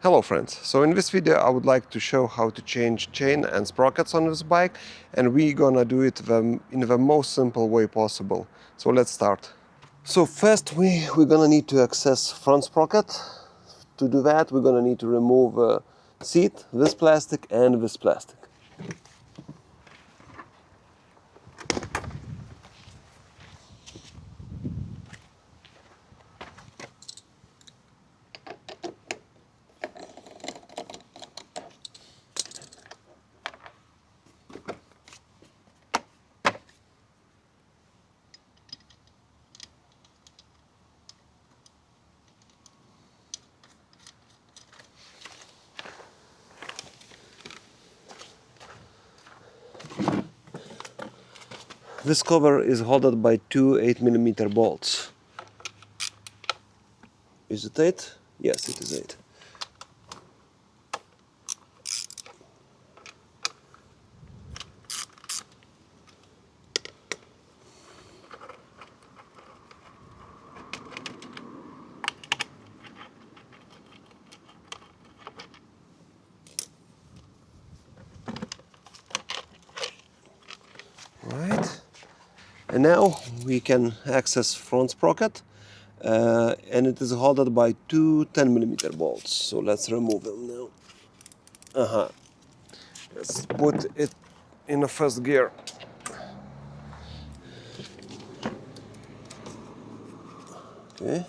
Hello friends, so in this video I would like to show how to change chain and sprockets on this bike, and we're gonna do it in the most simple way possible. So let's start. So first we're gonna need to access front sprocket. To do that we're gonna need to remove seat, this plastic and this plastic. This cover is held by two 8mm bolts. Is it 8? Yes, it is 8. Right. And now we can access front sprocket, and it is held by two 10mm bolts. So let's remove them now. Let's put it in the first gear. Okay.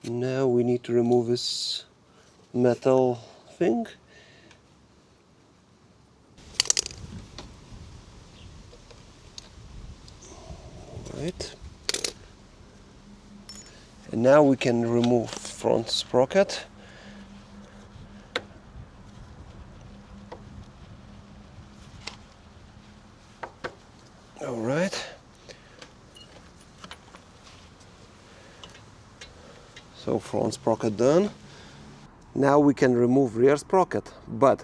Now we need to remove this metal thing. Right. And now we can remove front sprocket. All right. So front sprocket done. Now we can remove rear sprocket, but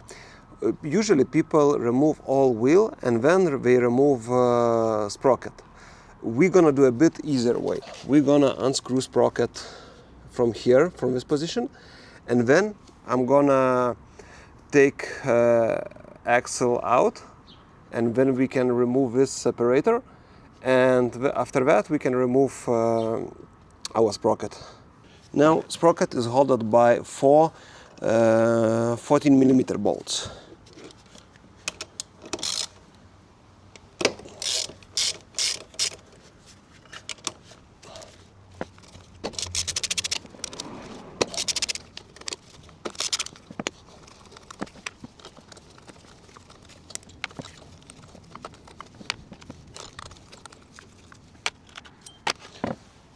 usually people remove all wheel and then they remove sprocket. We're gonna do a bit easier way. We're gonna unscrew sprocket from here, from this position, and then I'm gonna take axle out, and then we can remove this separator, and after that we can remove our sprocket. Now sprocket is held by four 14mm bolts.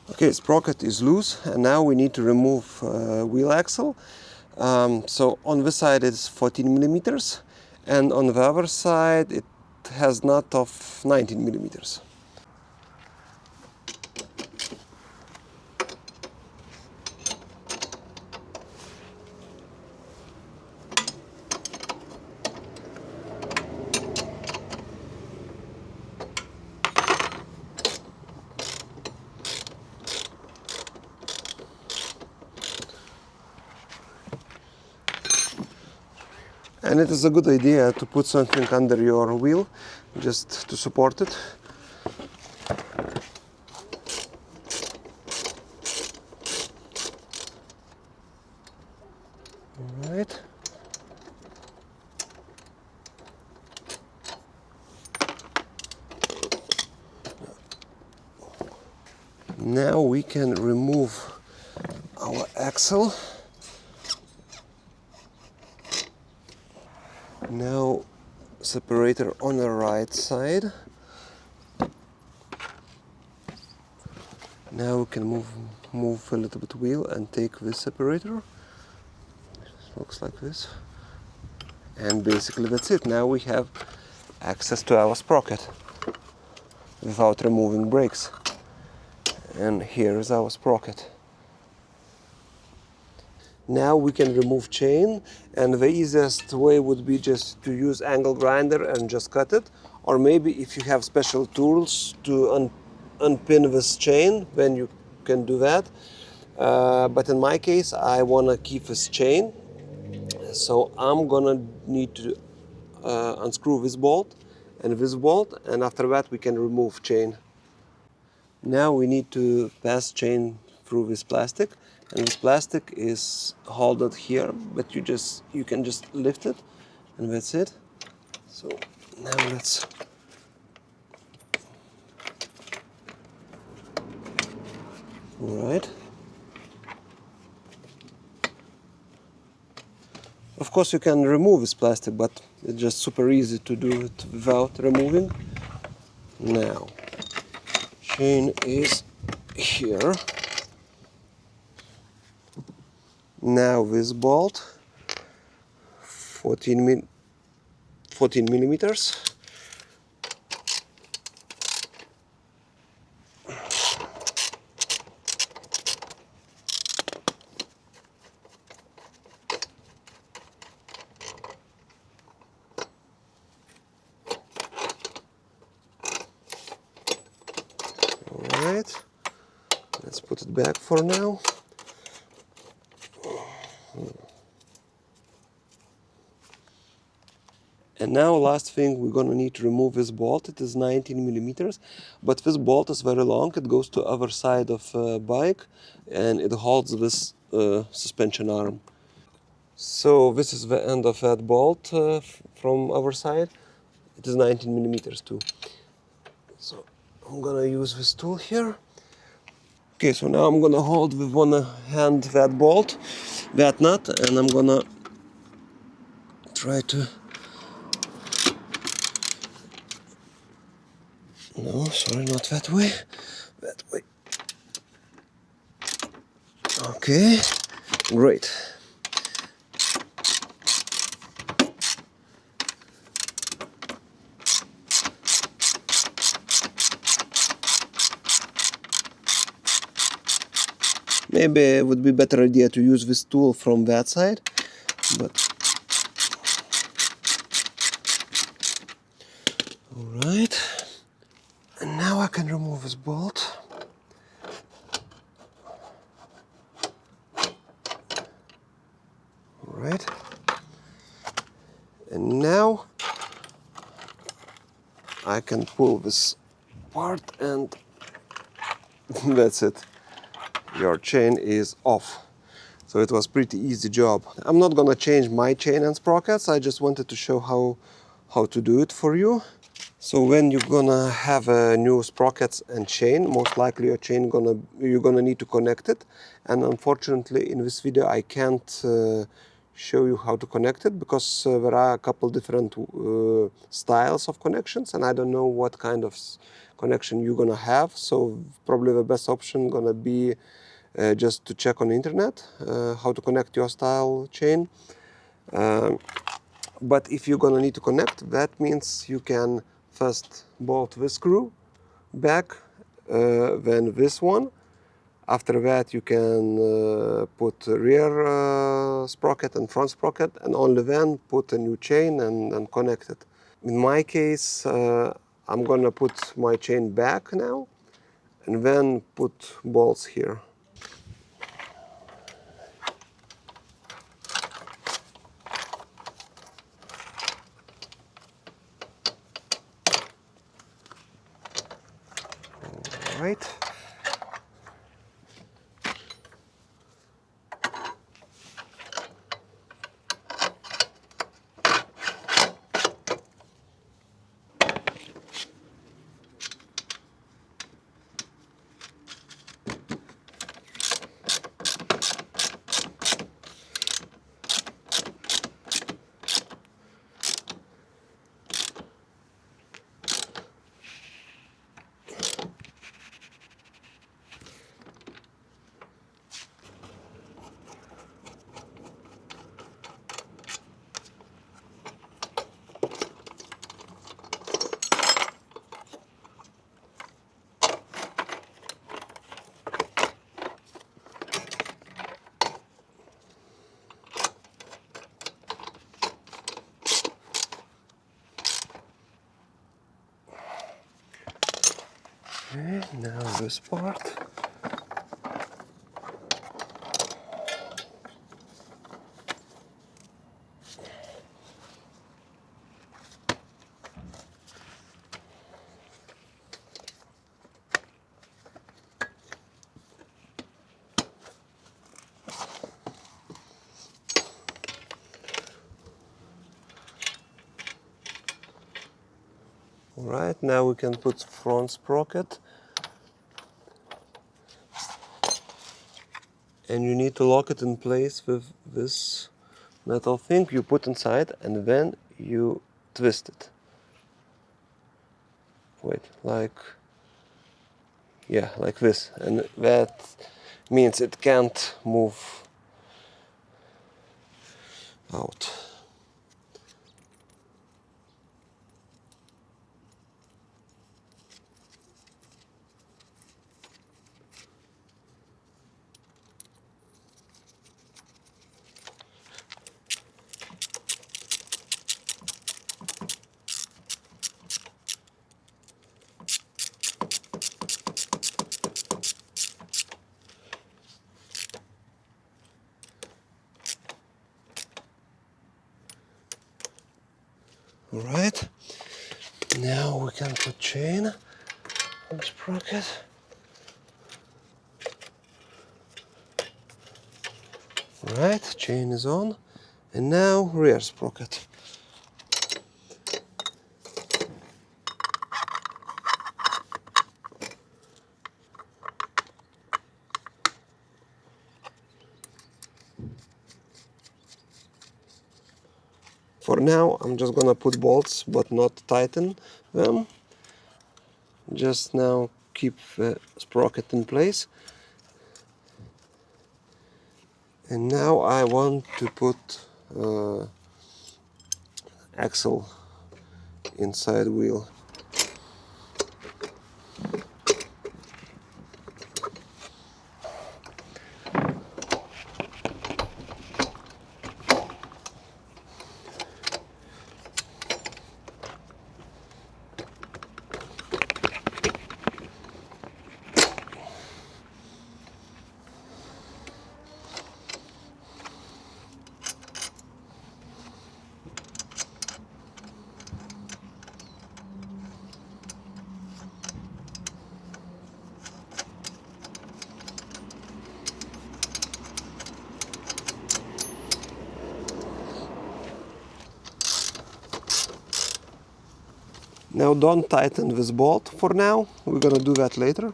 Okay, sprocket is loose, and now we need to remove wheel axle. So on this side it's 14mm, and on the other side it has nut of 19mm. And it is a good idea to put something under your wheel just to support it. All right. Now we can remove our axle. Now separator on the right side. Now we can move a little bit wheel and take this separator. It looks like this. And basically that's it. Now we have access to our sprocket without removing brakes. And here is our sprocket. Now we can remove chain, and the easiest way would be just to use angle grinder and just cut it, or maybe if you have special tools to unpin this chain, then you can do that. But in my case, I want to keep this chain, so I'm gonna need to unscrew this bolt and this bolt, and after that we can remove chain. Now we need to pass chain through this plastic, and this plastic is held here, but you can just lift it, and that's it. So now let's right. Of course you can remove this plastic, but it's just super easy to do it without removing. Now chain is here. Now this bolt 14 millimeters. Alright, let's put it back for now. And now last thing, we're gonna need to remove this bolt. It is 19 millimeters, but this bolt is very long. It goes to other side of bike, and it holds this suspension arm. So this is the end of that bolt from our side. It is 19 millimeters too. So I'm gonna use this tool here. Okay, so now I'm gonna hold with one hand that bolt, that nut, and I'm gonna try to... No, sorry, not that way. That way. Okay, great. Maybe it would be a better idea to use this tool from that side, but... Alright, and now I can remove this bolt. Alright, and now I can pull this part, and that's it. Your chain is off. So it was pretty easy job. I'm not gonna change my chain and sprockets. I just wanted to show how to do it for you. So when you're gonna have a new sprockets and chain, most likely your chain you're gonna need to connect it. And unfortunately, in this video, I can't show you how to connect it, because there are a couple different styles of connections, and I don't know what kind of connection you're gonna have. So probably the best option gonna be just to check on the internet how to connect your style chain. But if you're gonna need to connect, that means you can first bolt this screw back, then this one. After that you can put rear sprocket and front sprocket, and only then put a new chain and connect it. In my case, I'm gonna put my chain back now, and then put bolts here. Right. Okay, now this part. Alright, now we can put front sprocket. And you need to lock it in place with this metal thing you put inside, and then you twist it. Wait, like this. And that means it can't move out. Alright, now we can put chain on sprocket. Alright, chain is on, and now rear sprocket. For now, I'm just gonna put bolts, but not tighten them. Just now keep the sprocket in place. And now I want to put axle inside wheel. Now don't tighten this bolt for now, we're gonna do that later.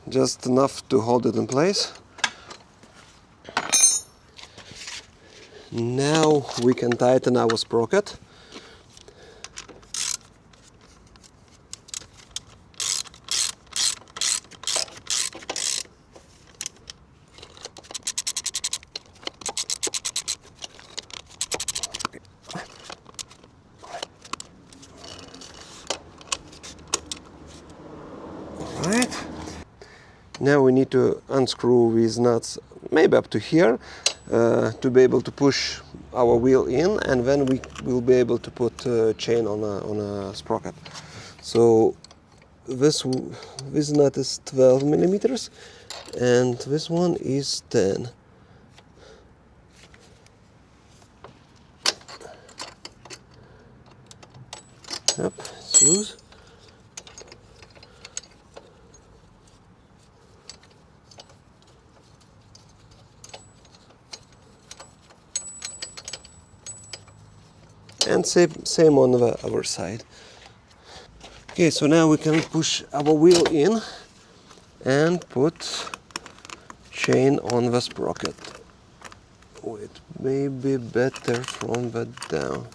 Just enough to hold it in place. Now we can tighten our sprocket. Right. Now we need to unscrew these nuts, maybe up to here, to be able to push our wheel in, and then we will be able to put chain on a sprocket. So this nut is 12 millimeters, and this one is 10. Yep, it's loose. And same on the other side. Okay, so now we can push our wheel in and put chain on the sprocket. Wait, maybe better from that down.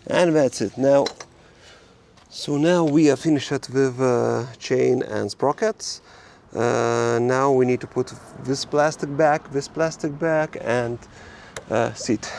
And that's it. Now, so now we are finished with chain and sprockets. Now we need to put this plastic back, and seat.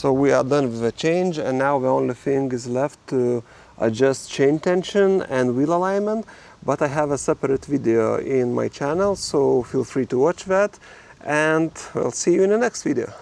So we are done with the change, and now the only thing is left to adjust chain tension and wheel alignment. But I have a separate video in my channel, so feel free to watch that, and I'll see you in the next video.